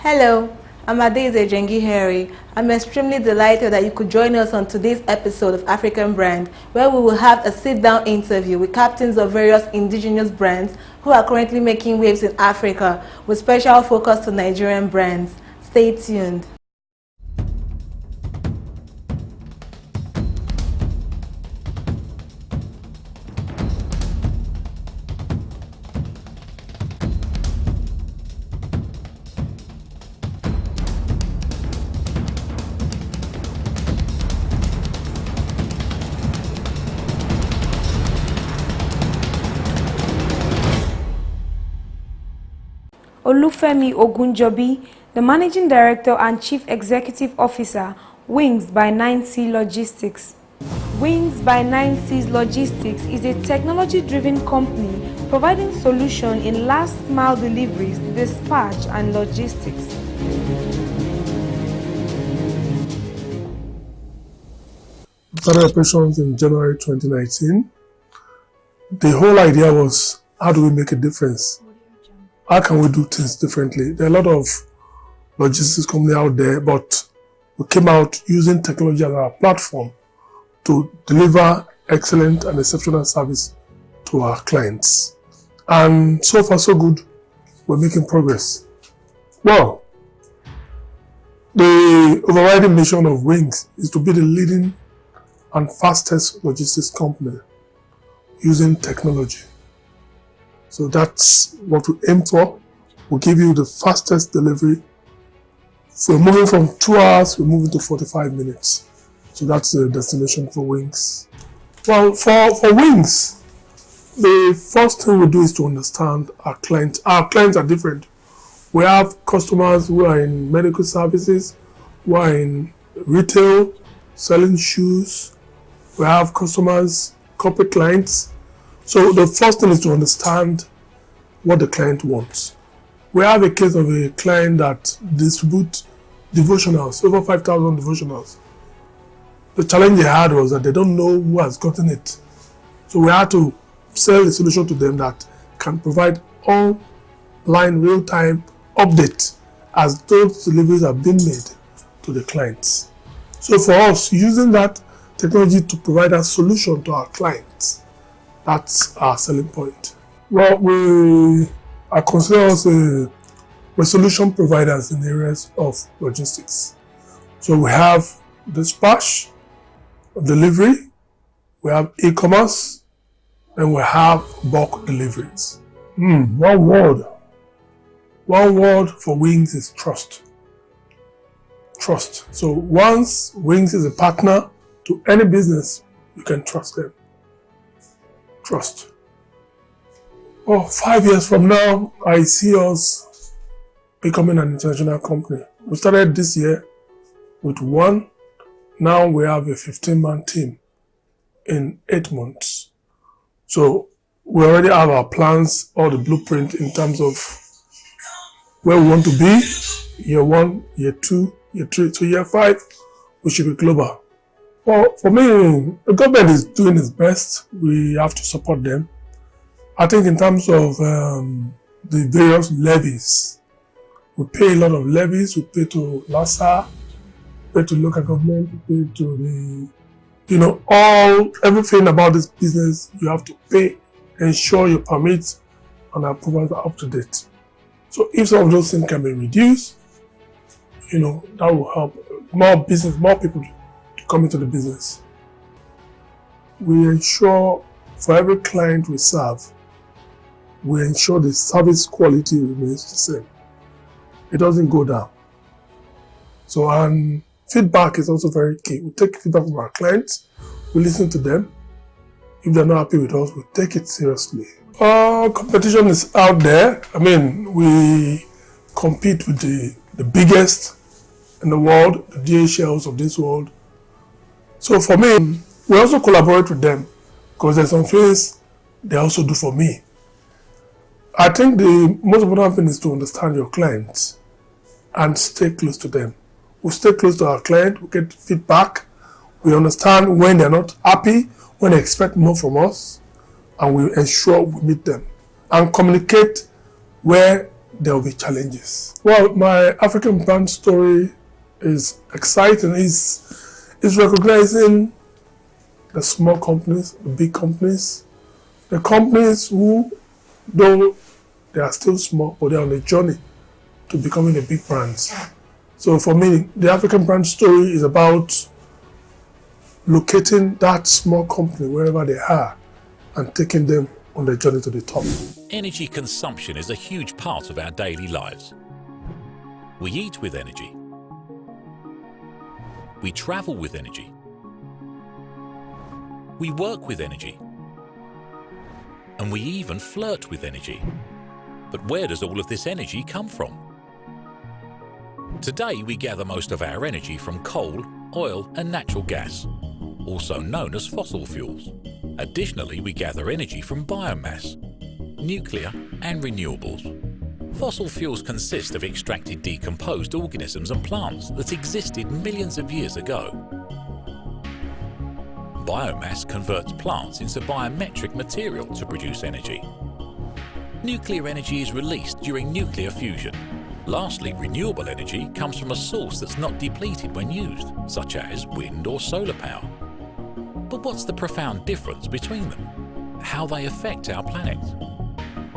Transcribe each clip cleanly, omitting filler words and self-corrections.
Hello, I'm Adeze Jengi Harry. I'm extremely delighted that you could join us on today's episode of African Brand, where we will have a sit-down interview with captains of various indigenous brands who are currently making waves in Africa, with special focus to Nigerian brands. Stay tuned. Olufemi Ogunjobi, the Managing Director and Chief Executive Officer, Wings by 9C Logistics. Wings by 9C Logistics is a technology-driven company providing solutions in last-mile deliveries, dispatch, and logistics. We started operations in January 2019. The whole idea was, how do we make a difference? How can we do things differently? There are a lot of logistics companies out there, but we came out using technology as our platform to deliver excellent and exceptional service to our clients. And so far, so good. We're making progress. Well, the overriding mission of Wings is to be the leading and fastest logistics company using technology. So that's what we aim for. We'll give you the fastest delivery. So we're moving from 2 hours, we're moving to 45 minutes. So that's the destination for Wings. Well, for Wings, the first thing we do is to understand our clients. Our clients are different. We have customers who are in medical services, who are in retail, selling shoes. We have customers, corporate clients. So the first thing is to understand what the client wants. We have a case of a client that distributes devotionals, over 5,000 devotionals. The challenge they had was that they don't know who has gotten it. So we had to sell a solution to them that can provide online real-time update as those deliveries have been made to the clients. So for us, using that technology to provide a solution to our clients, that's our selling point. Well, we are considered as a solution providers in areas of logistics. So we have dispatch, delivery, we have e-commerce, and we have bulk deliveries. One word for Wings is trust. Trust. So once Wings is a partner to any business, you can trust them. Trust. 5 years from now, I see us becoming an international company. We started this year with 1. Now we have a 15-man team in 8 months. So we already have our plans, all the blueprint in terms of where we want to be. Year 1, year 2, year 3, so year 5, we should be global. Well, for me, the government is doing its best. We have to support them. I think in terms of the various levies, we pay a lot of levies. We pay to LASA, pay to local government, we pay to everything about this business. You have to pay, ensure your permits and approvals are up to date. So if some of those things can be reduced, that will help more people to come into the business. We ensure for every client we serve, we ensure the service quality remains the same. It doesn't go down. So, and feedback is also very key. We take feedback from our clients, we listen to them. If they're not happy with us, we take it seriously. Competition is out there. We compete with the biggest in the world, the DHLs of this world. So for me, we also collaborate with them because there's some things they also do for me. I think the most important thing is to understand your clients and stay close to them. We stay close to our client, we get feedback, we understand when they're not happy, when they expect more from us, and we ensure we meet them and communicate where there will be challenges. Well, my African brand story is exciting. It's recognizing the small companies, the big companies, the companies who, though they are still small, but they're on a journey to becoming a big brand. So for me, the African brand story is about locating that small company wherever they are and taking them on the journey to the top. Energy consumption is a huge part of our daily lives. We eat with energy. We travel with energy. We work with energy. And we even flirt with energy. But where does all of this energy come from? Today we gather most of our energy from coal, oil and natural gas, also known as fossil fuels. Additionally, we gather energy from biomass, nuclear and renewables. Fossil fuels consist of extracted decomposed organisms and plants that existed millions of years ago. Biomass converts plants into biometric material to produce energy. Nuclear energy is released during nuclear fusion. Lastly, renewable energy comes from a source that's not depleted when used, such as wind or solar power. But what's the profound difference between them? How they affect our planet?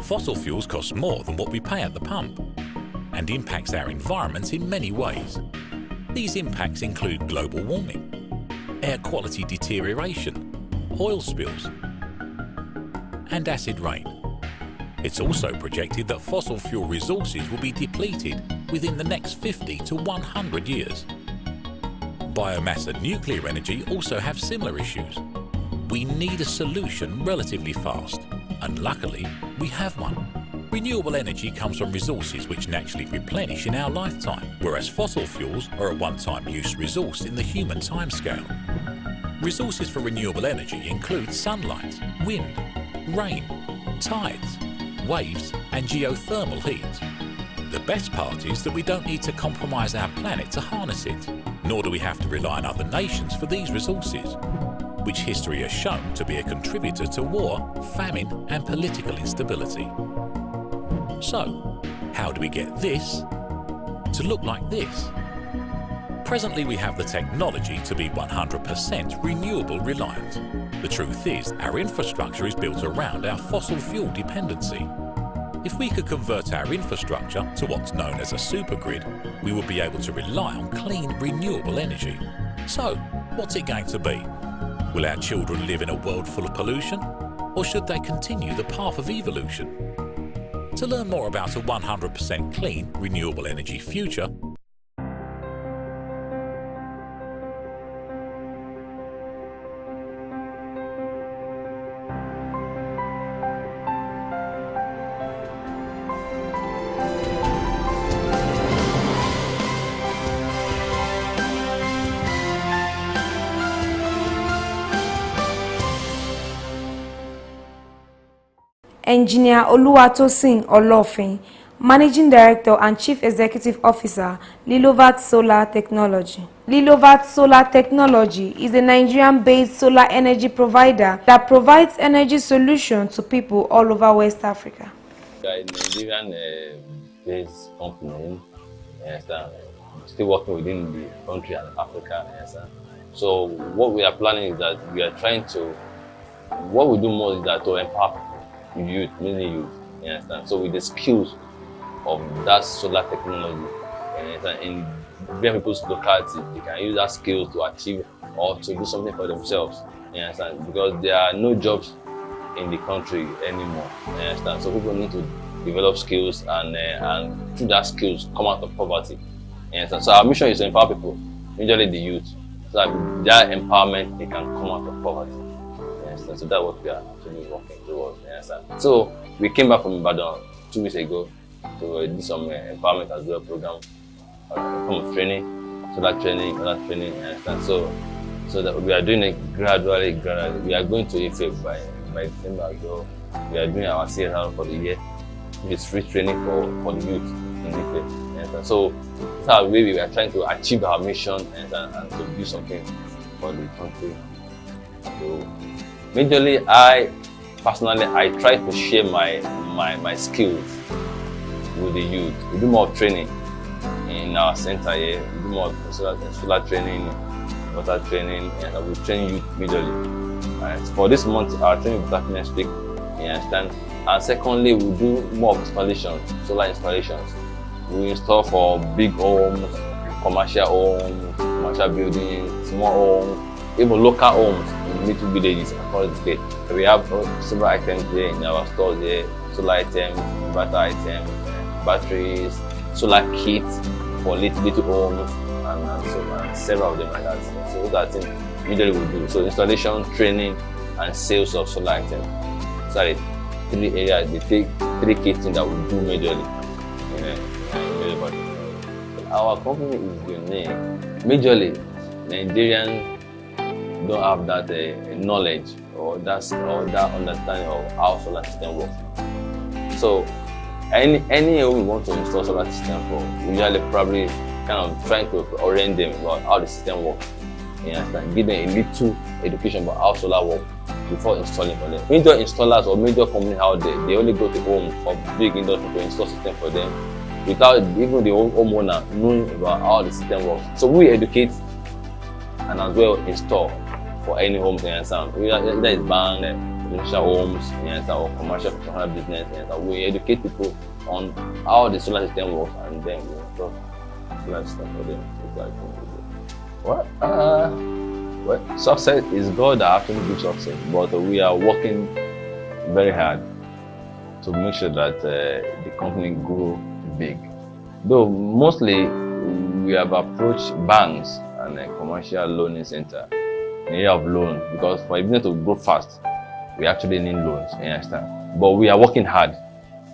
Fossil fuels cost more than what we pay at the pump and impacts our environment in many ways. These impacts include global warming, air quality deterioration, oil spills, and acid rain. It's also projected that fossil fuel resources will be depleted within the next 50 to 100 years. Biomass and nuclear energy also have similar issues. We need a solution relatively fast, and luckily, we have one. Renewable energy comes from resources which naturally replenish in our lifetime, whereas fossil fuels are a one-time use resource in the human timescale. Resources for renewable energy include sunlight, wind, rain, tides, waves and geothermal heat. The best part is that we don't need to compromise our planet to harness it, nor do we have to rely on other nations for these resources, which history has shown to be a contributor to war, famine and political instability. So, how do we get this to look like this? Presently we have the technology to be 100% renewable reliant. The truth is, our infrastructure is built around our fossil fuel dependency. If we could convert our infrastructure to what's known as a supergrid, we would be able to rely on clean, renewable energy. So, what's it going to be? Will our children live in a world full of pollution? Or should they continue the path of evolution? To learn more about a 100% clean, renewable energy future, Engineer Oluwatosin Olofin, Managing Director and Chief Executive Officer, Lilovat Solar Technology. Lilovat Solar Technology is a Nigerian-based solar energy provider that provides energy solutions to people all over West Africa. We are a Nigerian-based company, still working within the country and Africa. So what we are planning is that we are trying to, what we do more is that to empower youth, mainly youth, you understand? So with the skills of that solar technology, in different people's locality, they can use that skills to achieve or to do something for themselves, you understand? Because there are no jobs in the country anymore, you understand? So people need to develop skills and through that skills come out of poverty, you understand? So our mission is to empower people, usually the youth, so that their empowerment, they can come out of poverty. So that's what we are actually working towards. So we came back from Ibadan 2 weeks ago to do some empowerment as well program, from training, solar training, other training. So that we are doing it gradually. We are going to Ife by December as well. We are doing our CSR for the year, which is free training for the youth in Ife. So that's our way we are trying to achieve our mission and to do something for the country. So, majorly, I personally try to share my skills with the youth. We do more training in our center here. We do more solar training, water training, and we train youth majorly. Right. For this month, our training will start next week. You understand? And secondly, we do more of installations, solar installations. We install for big homes, commercial homes, commercial buildings, small homes, even local homes in little villages across the state. We have several items here in our stores here: solar items, inverter items, batteries, solar kits for little homes, and several of them like that. So those are things usually we do. So installation, training, and sales of solar items. Sorry, 3 areas. They take 3 key things that we do majorly. Our company is unique. Majorly, Nigerians don't have that knowledge or that understanding of how solar system works. So, any we want to install solar system for, we usually probably kind of trying to orient them about how the system works. You understand? Give them a little education about how solar works before installing for them. Major installers or major companies out there, they only go to homes or big industry to install system for them without even the homeowner knowing about how the system works. So we educate and as well install for any homes, you understand? Either it's bank, residential homes, you understand, or commercial business, you understand? We educate people on how the solar system works and then we install solar system for them. Well, success is God that actually gives success, but we are working very hard to make sure that the company grow big. Though mostly we have approached banks and a commercial loaning center in the area of loans, because for a business to grow fast, we actually need loans, you understand? But we are working hard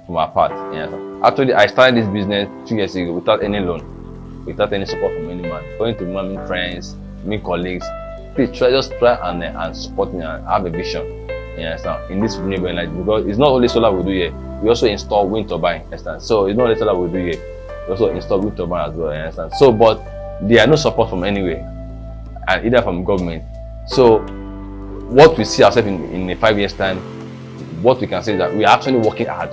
from our part, you understand? Actually, I started this business 2 years ago without any loan, without any support from any man. Going to my friends, my colleagues, please just try and support me and have a vision, you understand, in this renewable energy, because it's not only solar we do here, we also install wind turbine, you understand? So it's not only solar we do here, we also install wind turbine as well, you understand? So, but there are no support from anywhere, and either from government. So what we see ourselves in a 5 years time, what we can say is that we are actually working hard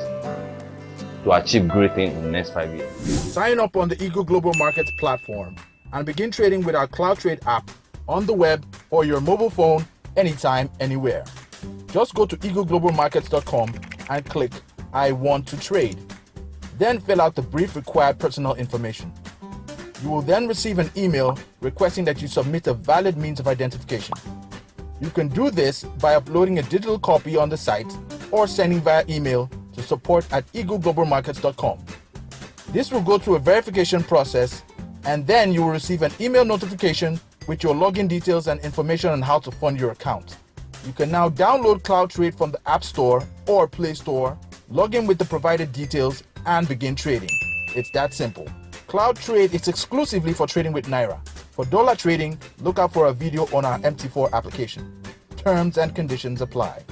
to achieve great things in the next 5 years. Sign up on the Eagle Global Markets platform and begin trading with our Cloud Trade app on the web or your mobile phone anytime, anywhere. Just go to eagleglobalmarkets.com and click I want to trade. Then fill out the brief required personal information. You will then receive an email requesting that you submit a valid means of identification. You can do this by uploading a digital copy on the site or sending via email to support@eagleglobalmarkets.com. This will go through a verification process, and then you will receive an email notification with your login details and information on how to fund your account. You can now download Cloud Trade from the App Store or Play Store, log in with the provided details, and begin trading. It's that simple. Cloud Trade is exclusively for trading with Naira. For dollar trading, look out for a video on our MT4 application. Terms and conditions apply.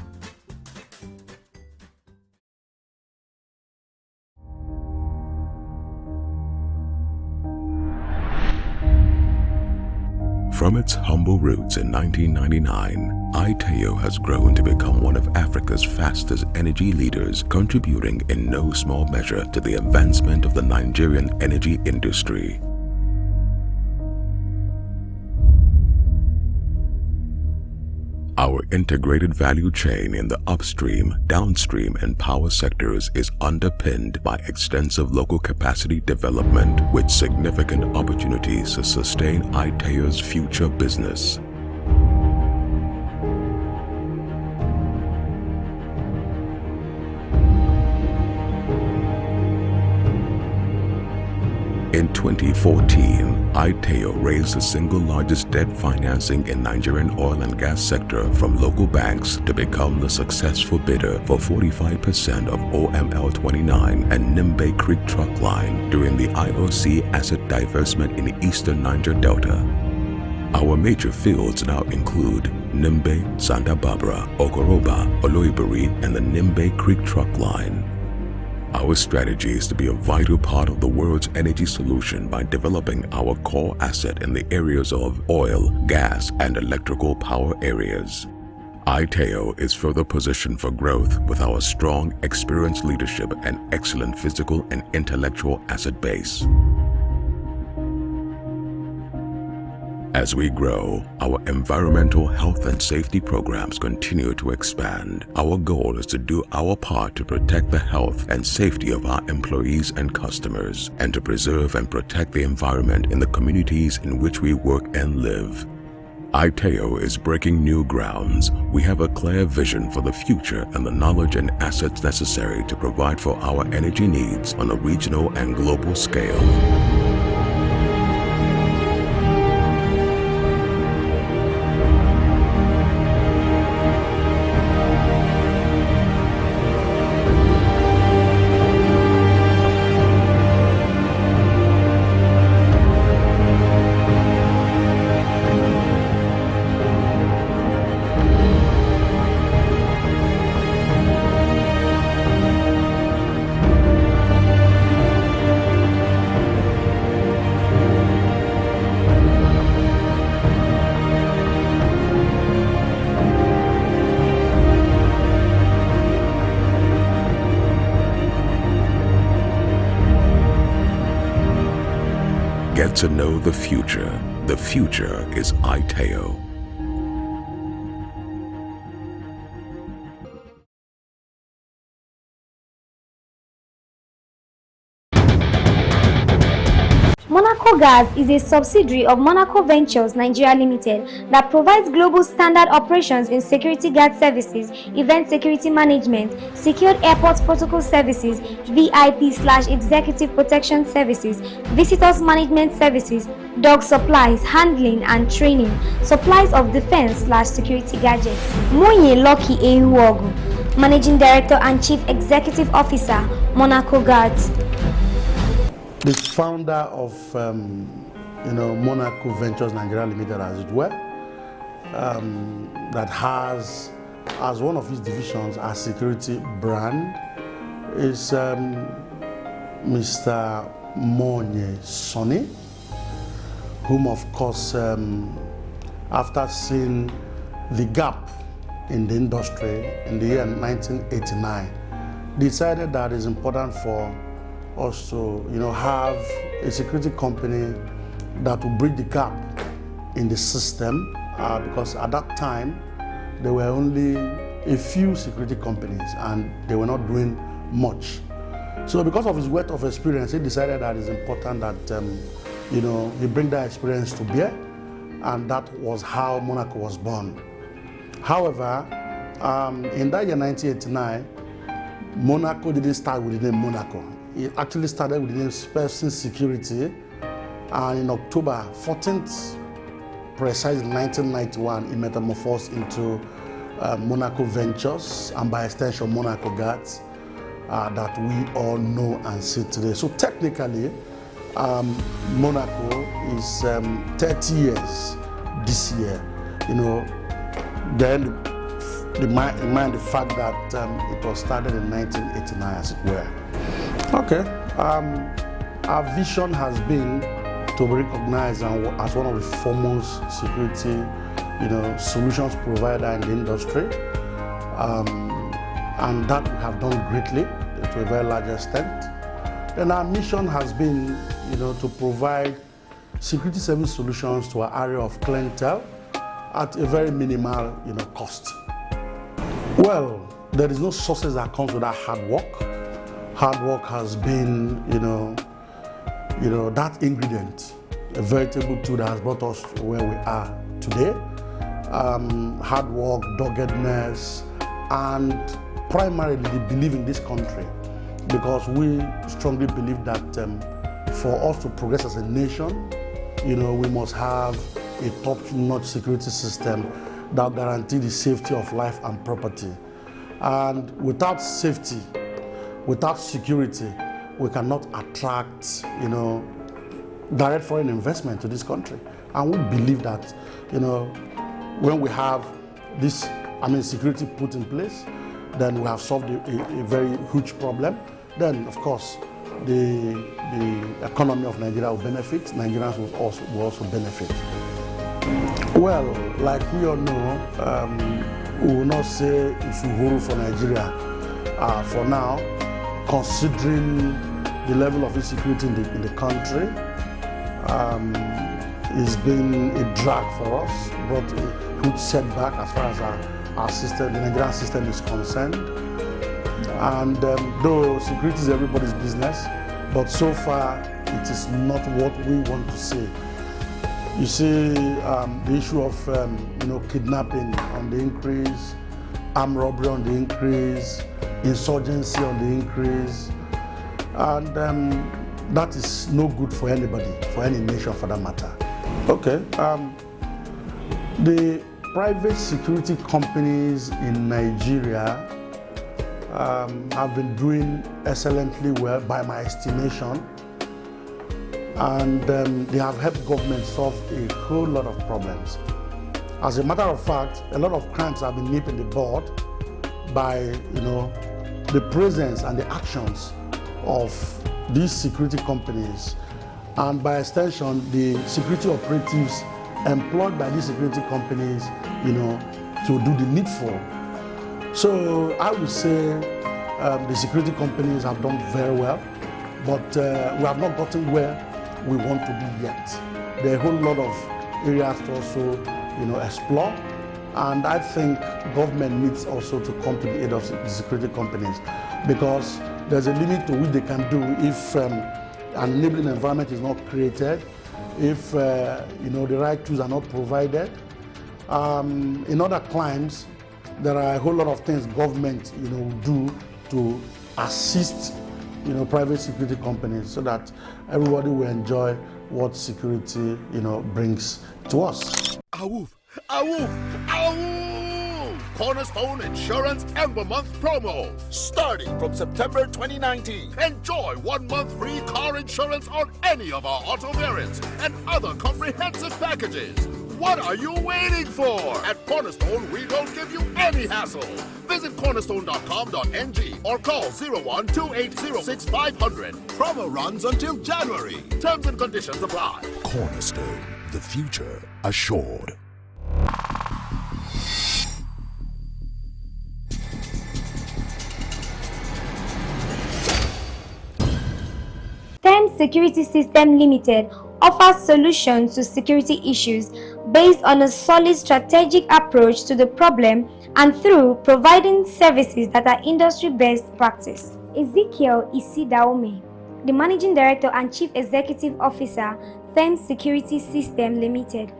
From its humble roots in 1999, Aiteo has grown to become one of Africa's fastest energy leaders, contributing in no small measure to the advancement of the Nigerian energy industry. Our integrated value chain in the upstream, downstream, and power sectors is underpinned by extensive local capacity development with significant opportunities to sustain Aiteo's future business. In 2014, Aiteo raised the single largest debt financing in Nigerian oil and gas sector from local banks to become the successful bidder for 45% of OML 29 and Nimbe Creek truck line during the IOC asset divestment in the eastern Niger Delta. Our major fields now include Nimbe, Santa Barbara, Okoroba, Oloibiri, and the Nimbe Creek truck line. Our strategy is to be a vital part of the world's energy solution by developing our core asset in the areas of oil, gas, and electrical power areas. Aiteo is further positioned for growth with our strong, experienced leadership and excellent physical and intellectual asset base. As we grow, our environmental health and safety programs continue to expand. Our goal is to do our part to protect the health and safety of our employees and customers, and to preserve and protect the environment in the communities in which we work and live. Aiteo is breaking new grounds. We have a clear vision for the future and the knowledge and assets necessary to provide for our energy needs on a regional and global scale. Get to know the future. The future is Aiteo. Monaco Gas is a subsidiary of Monaco Ventures Nigeria Limited that provides global standard operations in security guard services, event security management, secured airport protocol services, VIP/executive protection services, visitors management services, dog supplies, handling and training, supplies of defense/security gadgets. Moye Lucky Ehuogu, Managing Director and Chief Executive Officer, Monaco Guards. The founder of Monaco Ventures Nigeria Limited, as it were, that has as one of its divisions a security brand, is Mr. Monye Sonny, whom of course, after seeing the gap in the industry in the year 1989, decided that it's important for us to have a security company that will bridge the gap in the system, because at that time there were only a few security companies and they were not doing much. So because of his wealth of experience, he decided that it's important that he bring that experience to bear, and that was how Monaco was born. However, in that year 1989, Monaco didn't start with the name Monaco. It actually started with the name Person Security, and in October 14th, precisely 1991, it metamorphosed into Monaco Ventures, and by extension Monaco Guards, that we all know and see today. So technically, Monaco is 30 years this year. Then mind the fact that it was started in 1989, as it were. Okay, our vision has been to be recognized as one of the foremost security, solutions provider in the industry, and that we have done greatly to a very large extent. Then our mission has been, to provide security service solutions to our area of clientele at a very minimal, cost. Well, there is no success that comes without hard work. Hard work has been, that ingredient, a veritable tool that has brought us to where we are today. Hard work, doggedness, and primarily the belief in this country, because we strongly believe that for us to progress as a nation, we must have a top-notch security system that guarantees the safety of life and property. And without safety, without security, we cannot attract, direct foreign investment to this country. And we believe that, when we have this, security put in place, then we have solved a very huge problem. Then, of course, the economy of Nigeria will benefit. Nigerians will also benefit. Well, like we all know, we will not say Usuhuru for Nigeria for now, considering the level of insecurity in the country. It's been a drag for us, brought a huge setback as far as our system, the Nigerian system is concerned. And though security is everybody's business, but so far it is not what we want to see. You see, the issue of kidnapping on the increase, armed robbery on the increase, insurgency on the increase, and that is no good for anybody, for any nation for that matter. Okay, the private security companies in Nigeria have been doing excellently well by my estimation, and they have helped government solve a whole lot of problems. As a matter of fact, a lot of crimes have been nipped in the bud by the presence and the actions of these security companies, and by extension the security operatives employed by these security companies to do the needful. So I would say the security companies have done very well, but we have not gotten where we want to be yet. There are a whole lot of areas to also explore, and I think government needs also to come to the aid of the security companies, because there's a limit to which they can do if an enabling environment is not created, if the right tools are not provided. In other climes, there are a whole lot of things government do to assist private security companies so that everybody will enjoy what security brings to us. Awoof, awoof, awoof! Cornerstone Insurance Ember Month promo starting from September 2019. Enjoy 1 month free car insurance on any of our auto variants and other comprehensive packages. What are you waiting for? At Cornerstone, we don't give you any hassle. Visit cornerstone.com.ng or call 01-280-6500. Promo runs until January. Terms and conditions apply. Cornerstone, the future assured. Thames Security System Limited offers solutions to security issues based on a solid strategic approach to the problem and through providing services that are industry best practice. Ezekiel Isidaome, the Managing Director and Chief Executive Officer, Thames Security System Limited.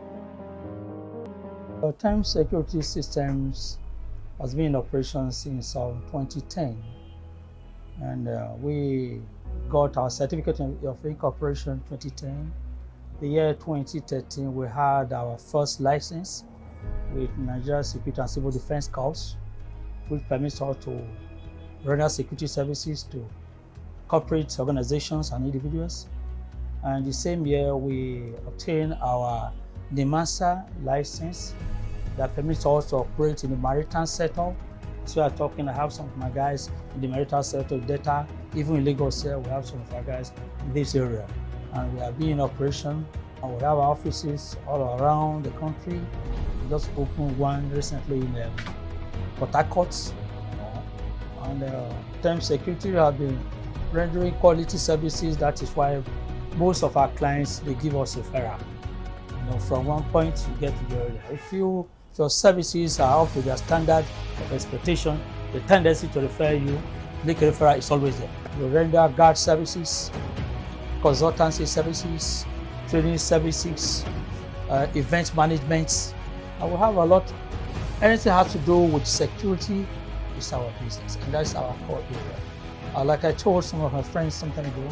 Thames Security Systems has been in operation since 2010, and we got our certificate of incorporation 2010. The year 2013, we had our first license with Nigeria Security and Civil Defense Corps, which permits us to render security services to corporate organizations and individuals. And the same year, we obtained our NIMASA license that permits us to operate in the maritime sector. So we are talking, I have some of my guys in the maritime sector, data, even in Lagos here, we have some of our guys in this area. And we are being in operation, and we have offices all around the country. We just opened one recently in Port Harcourt. And Thames Security have been rendering quality services. That is why most of our clients, they give us a referral. From one point you get to the other. If your services are up to their standard of expectation, the tendency to refer you, make a referral is always there. We render guard services, consultancy services, training services, event management. And we have a lot. Anything has to do with security is our business, and that's our core area. Like I told some of my friends some time ago,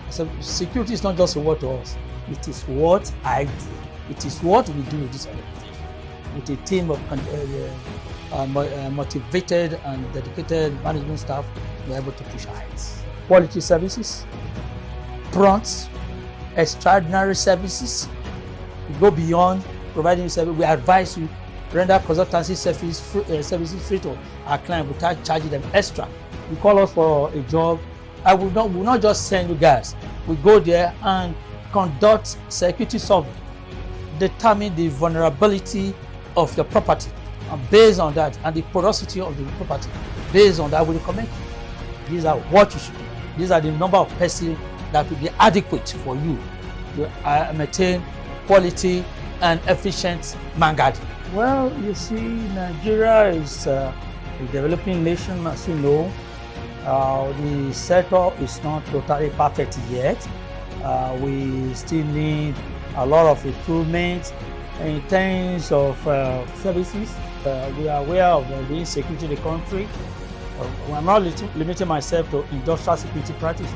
I said, security is not just a word to us. It is what I do. It is what we do with this organization. With a team of motivated and dedicated management staff, we're able to push heights. Quality services, prompt, extraordinary services. We go beyond providing service. We advise you render consultancy services free to our client without charging them extra. You call us for a job, I will not just send you guys. We go there and conduct security survey, determine the vulnerability of your property, And based on that, and the porosity of the property, based on that, we recommend these are what you should do. These are the number of persons that will be adequate for you to maintain quality and efficient mangading. Well, you see, Nigeria is a developing nation, as you know. The setup is not totally perfect yet. We still need a lot of improvements in terms of services. We are aware of the insecurity in the country. I'm not limiting myself to industrial security practice.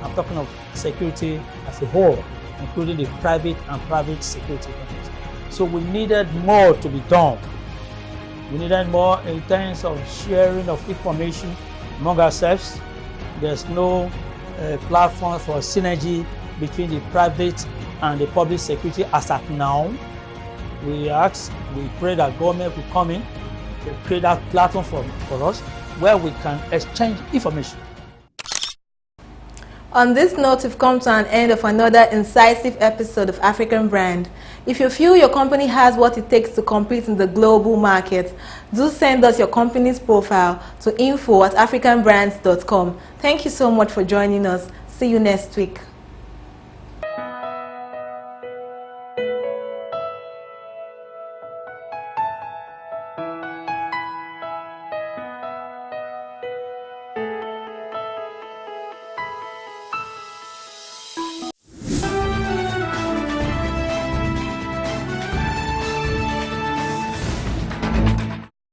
I'm talking of security as a whole, including the private and private security practice. So we needed more to be done. We needed more in terms of sharing of information among ourselves. There's no platform for synergy between the private and the public security as at now. We pray that government will come in to create that platform for us where we can exchange information. On this note, we've come to an end of another incisive episode of African Brand. If you feel your company has what it takes to compete in the global market, do send us your company's profile to info@africanbrands.com. Thank you so much for joining us. See you next week.